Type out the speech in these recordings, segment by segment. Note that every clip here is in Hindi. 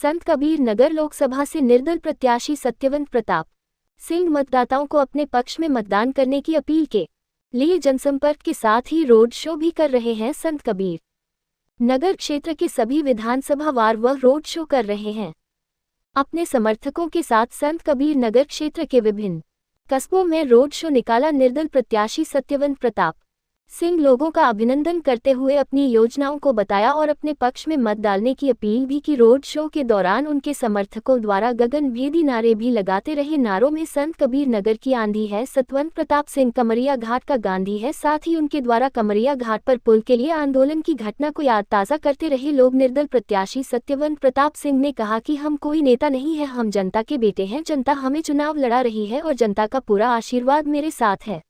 संत कबीर नगर लोकसभा से निर्दल प्रत्याशी सत्यवंत प्रताप सिंह मतदाताओं को अपने पक्ष में मतदान करने की अपील के लिए जनसंपर्क के साथ ही रोड शो भी कर रहे हैं। संत कबीर नगर क्षेत्र के सभी विधानसभा वार वह रोड शो कर रहे हैं। अपने समर्थकों के साथ संत कबीर नगर क्षेत्र के विभिन्न कस्बों में रोड शो निकाला। निर्दल प्रत्याशी सत्यवंत प्रताप सिंह लोगों का अभिनंदन करते हुए अपनी योजनाओं को बताया और अपने पक्ष में मत डालने की अपील भी की। रोड शो के दौरान उनके समर्थकों द्वारा गगनभेदी नारे भी लगाते रहे। नारों में संत कबीर नगर की आंधी है, सत्यवंत प्रताप सिंह कमरिया घाट का गांधी है। साथ ही उनके द्वारा कमरिया घाट पर पुल के लिए आंदोलन की घटना को याद ताज़ा करते रहे लोग। निर्दल प्रत्याशी सत्यवंत प्रताप सिंह ने कहा कि हम कोई नेता नहीं है, हम जनता के बेटे हैं। जनता हमें चुनाव लड़ा रही है और जनता का पूरा आशीर्वाद मेरे साथ है।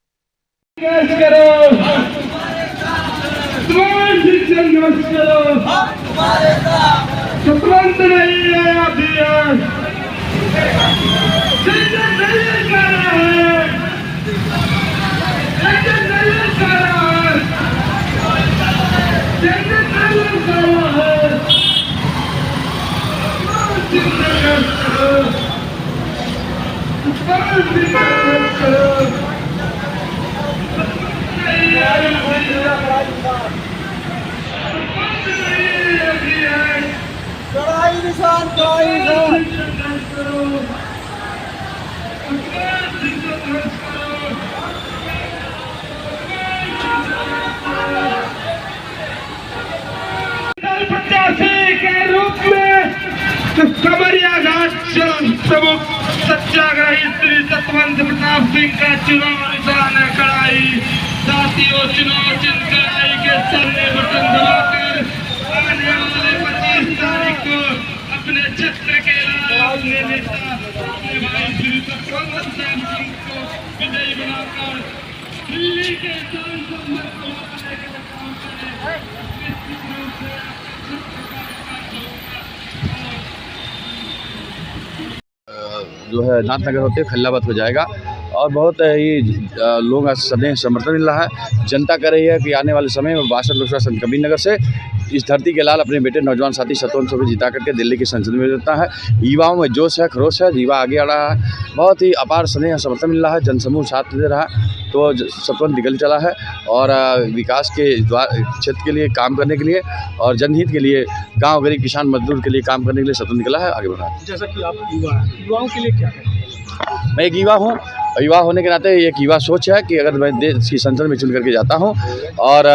प्रत्याशी के रूप में कमरिया घाट प्रमुख सत्याग्रही श्री सत्यवंत प्रताप सिंह का चुनाव निशान है कड़ाई। साथियों, चुनाव चिन्ह कड़ाई के सामने बटन दबाकर आने वाले 25 तारीख को अपने क्षेत्र के अपने नेता अपने भाई श्री सत्यवंत प्रताप सिंह को विजयी बनाकर दिल्ली के सांसद पद को बनाने के लिए काम करें। निश्चित रूप से जो है नाथनगर होते खल्लाबाद हो जाएगा और बहुत ही लोगों का स्नेह समर्थन मिल रहा है। जनता कह रही है कि आने वाले समय में 62 लोकसभा संत कबीर नगर से इस धरती के लाल अपने बेटे नौजवान साथी सत्यवंत को जिता करके दिल्ली की संसद में देता है। युवाओं में जोश है, खरोश है, युवा आगे आ रहा है, बहुत ही अपार स्नेह समर्थन मिल रहा है, जनसमूह साथ दे रहा है। तो सत्यवंत निकल चला है और विकास के क्षेत्र के लिए काम करने के लिए और जनहित के लिए, गाँव गरीब किसान मजदूर के लिए काम करने के लिए सत्यवंत निकला है, आगे बढ़ा है। जैसा कि आप युवा हैं, युवाओं के लिए क्या करें? मैं एक युवा हूँ, युवा होने के नाते एक युवा सोच है कि अगर मैं देश की संसद में चुन करके जाता हूँ और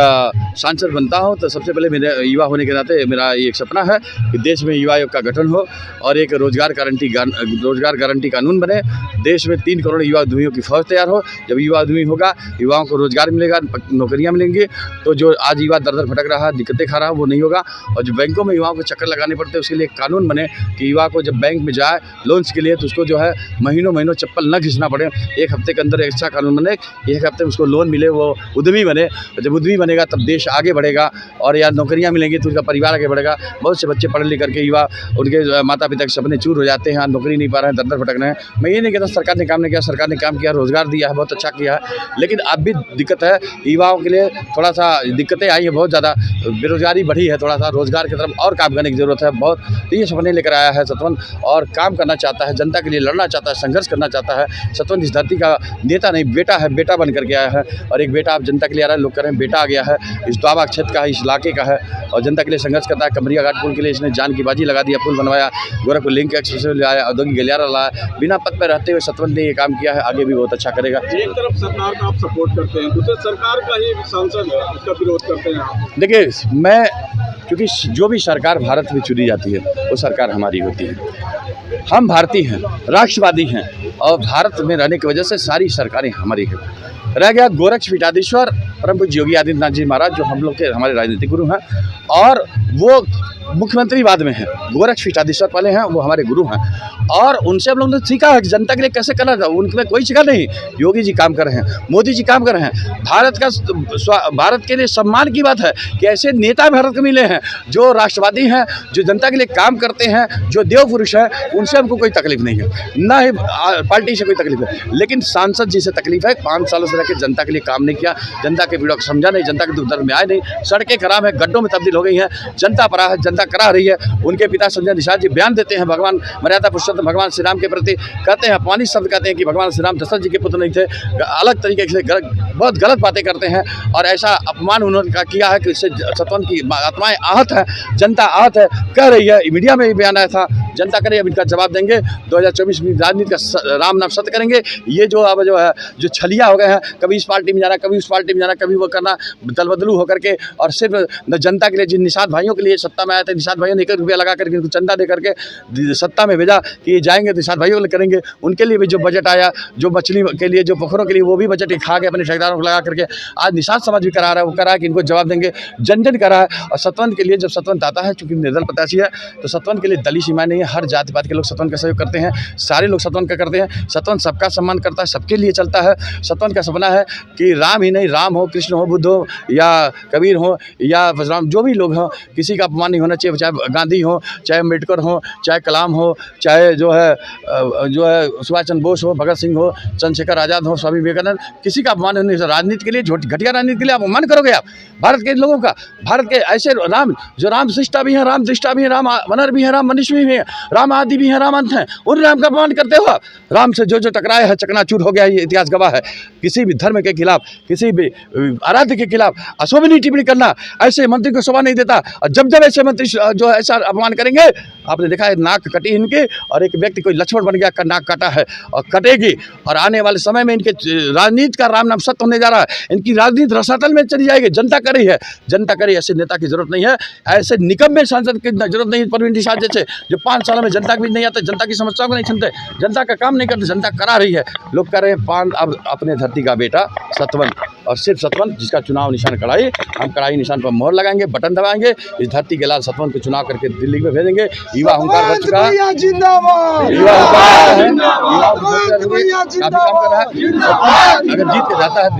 सांसद बनता हूँ तो सबसे पहले मेरे युवा होने के नाते मेरा एक सपना है कि देश में युवा आयोग का गठन हो और एक रोजगार गारंटी कानून बने। देश में 3 करोड़ युवा उद्यमियों की फौज तैयार हो। जब युवा उद्यमी होगा, युवाओं को रोजगार मिलेगा, नौकरियाँ मिलेंगी, तो जो आज युवा दर दर भटक रहा है, दिक्कतें खा रहा है, वो नहीं होगा। और जो बैंकों में युवाओं को चक्कर लगाने पड़ते हैं, उसके लिए एक कानून बने कि युवा को जब बैंक में जाए लोन्स के लिए तो उसको जो है महीनों चप्पल न घिसना पड़े। 1 हफ्ते के अंदर ऐसा कानून बने, 1 हफ्ते में उसको लोन मिले, वो उद्यमी बने। जब उद्यमी बनेगा तब देश आगे बढ़ेगा और या नौकरियां मिलेंगी तो उनका परिवार आगे बढ़ेगा। बहुत से बच्चे पढ़ लिख करके युवा, उनके माता पिता के सपने चूर हो जाते हैं, नौकरी नहीं पा रहे हैं, दर दर भटक रहे हैं। मैं ये नहीं कहता सरकार ने काम नहीं किया, सरकार ने काम किया, रोजगार दिया है, बहुत अच्छा किया है, लेकिन अब भी दिक्कत है। युवाओं के लिए थोड़ा सा दिक्कतें आई है, बहुत ज़्यादा बेरोजगारी बढ़ी है, थोड़ा सा रोजगार की तरफ और काम करने की ज़रूरत है बहुत। तो ये सपने लेकर आया है सत्यवंत और काम करना चाहता है, जनता के लिए लड़ना चाहता है, संघर्ष करना चाहता है। सत्यवंत इस धरती का नेता नहीं, बेटा है, बेटा बन करके आया है और एक बेटा आप जनता के लिए आ रहा है। लोग कह रहे हैं बेटा आ गया है, इस द्वाबा क्षेत्र का है, इस इलाके का है और जनता के लिए संघर्ष करता है। कमरिया घाट पुल के लिए इसने जान की बाजी लगा दिया, पुल बनवाया, गोरखपुर लिंक एक्सप्रेस लाया, औद्योगिक गलियारा लाया। बिना पद पर रहते हुए सत्यवंत ने ये काम किया है, आगे भी बहुत अच्छा करेगा। एक तरफ सरकार का आप सपोर्ट करते हैं, दूसरे सरकार का ही सांसद है, उसका विरोध करते हैं आप। देखिए, मैं क्योंकि जो भी सरकार भारत में चुनी जाती है वो सरकार हमारी होती है। हम भारतीय हैं, राष्ट्रवादी हैं और भारत में रहने की वजह से सारी सरकारें हमारी हैं। रह गया गोरक्ष पीठाधीश्वर परम पूज्य योगी आदित्यनाथ जी महाराज, जो हम लोग के हमारे राजनीतिक गुरु हैं और वो मुख्यमंत्री बाद में हैं। गोरक्ष पीठाधीश्वर पहले हैं, वो हमारे गुरु हैं और उनसे हम लोग ने सीखा है कि जनता के लिए कैसे करना था। उनमें कोई सीखा नहीं। योगी जी काम कर रहे हैं, मोदी जी काम कर रहे हैं। भारत के लिए सम्मान की बात है कि ऐसे नेता भारत को मिले हैं जो राष्ट्रवादी हैं, जो जनता के लिए काम करते हैं, जो देव पुरुष हैं। उनसे हमको कोई तकलीफ नहीं है, ना ही पार्टी से कोई तकलीफ है, लेकिन सांसद जी से तकलीफ है। 5 सालों से रह के जनता के लिए काम नहीं किया, जनता के पीड़ा को समझा नहीं, जनता के दुख दर्द में आए नहीं। सड़कें खराब है, गड्ढों में तब्दील हो गई हैं, जनता पर है, जनता करा रही है। उनके पिता संजय निषाद जी बयान देते हैं, भगवान मर्यादा पुरुषोत्तम भगवान श्री राम के प्रति कहते हैं, अपमानित शब्द कहते हैं कि भगवान श्री राम दशरथ जी के पुत्र नहीं थे, अलग तरीके से बहुत गलत बातें करते हैं। और ऐसा अपमान उन्होंने किया है कि इससे सतवंत की आत्माएं आहत है, जनता आहत है, कह रही है। मीडिया में भी बयान आया था, जनता करे अब इनका जवाब देंगे। 2024 में राजनीति का राम नाम सत्य करेंगे। ये जो अब जो है जो छलिया हो गए हैं, कभी इस पार्टी में जाना, कभी उस पार्टी में जाना, कभी वो करना, दल बदलू होकर के, और सिर्फ जनता के लिए, जिन निषाद भाइयों के लिए सत्ता में आए थे, निषाद भाइयों ने 1 रुपया लगा करके इनको चंदा दे करके सत्ता में भेजा कि ये जाएंगे तो निषाद भाइयों के लिए करेंगे। उनके लिए भी जो बजट आया, जो मछली के लिए, जो पोखरों के लिए, वो भी बजट खा गए अपने ठेकेदारों को लगा करके। आज निषाद समाज भी करा रहा है, वो करा है कि इनको जवाब देंगे, जन जन करा है। और सतवंत के लिए जब सतवंत आता है, चूंकि निर्दल प्रत्याशी है, तो सतवंत के लिए दलीय सीमाएं नहीं है। हर जाति पाति के लोग सतवंत का सहयोग करते हैं, सारे लोग सतवंत का करते हैं। सतवंत सबका सम्मान करता है, सबके लिए चलता है। सतवंत का सपना है कि राम ही नहीं, राम हो, कृष्ण हो, बुद्ध हो, या कबीर हो, या बजराम, जो भी लोग हों, किसी का अपमान नहीं होना चाहिए। चाहे गांधी हो, चाहे अम्बेडकर हो, चाहे कलाम हो, चाहे जो है सुभाष चंद्र बोस हो, भगत सिंह हो, चंद्रशेखर आज़ाद हो, स्वामी विवेकानंद, किसी का अपमान नहीं। राजनीति के लिए, घटिया राजनीति के लिए आप अपमान करोगे आप भारत के लोगों का। भारत के ऐसे राम, जो राम सृष्टा भी हैं, राम दृष्टा भी हैं, राम वनर भी हैं, राम मनुष्य भी हैं, राम आदि भी हैं, राम अंत हैं, उन राम का अपमान करते हो आप। राम से जो टकराया है चकनाचूर हो गया, ये इतिहास गवाह है। किसी भी धर्म के खिलाफ, किसी भी आराध्य के खिलाफ अशोभनीय टिप्पणी करना ऐसे मंत्री को शोभा नहीं देता। और जब ऐसे मंत्री जो ऐसा अपमान करेंगे, आपने देखा है नाक कटी इनकी, और एक व्यक्ति कोई लक्ष्मण बन गया, नाक काटा है और कटेगी। और आने वाले समय में इनके राजनीति का राम नाम सत्य होने जा रहा है। इनकी राजनीति रसातल में चली जाएगी। जनता कर रही है, जनता करे, ऐसे नेता की जरूरत नहीं है, ऐसे निकम्मे सांसद की जरूरत नहीं है। परवीन निषाद जैसे जो 5 सालों में जनता के बीच नहीं आते, जनता की समस्याओं को नहीं सुनते, जनता का काम नहीं करते, जनता करा रही है। लोग कह रहे हैं पान अब अपने धरती का बेटा सतवंत, और सिर्फ सतवंत जिसका चुनाव निशान कड़ाई, हम कड़ाई निशान पर मोहर लगाएंगे, बटन दबाएंगे, इस धरती के लाल सतवंत को चुनाव करके दिल्ली में भेजेंगे। युवा हुंकार बढ़ चुका है, युवा हुंकार है, काफी काम कर रहा है। अगर जीत के जाता है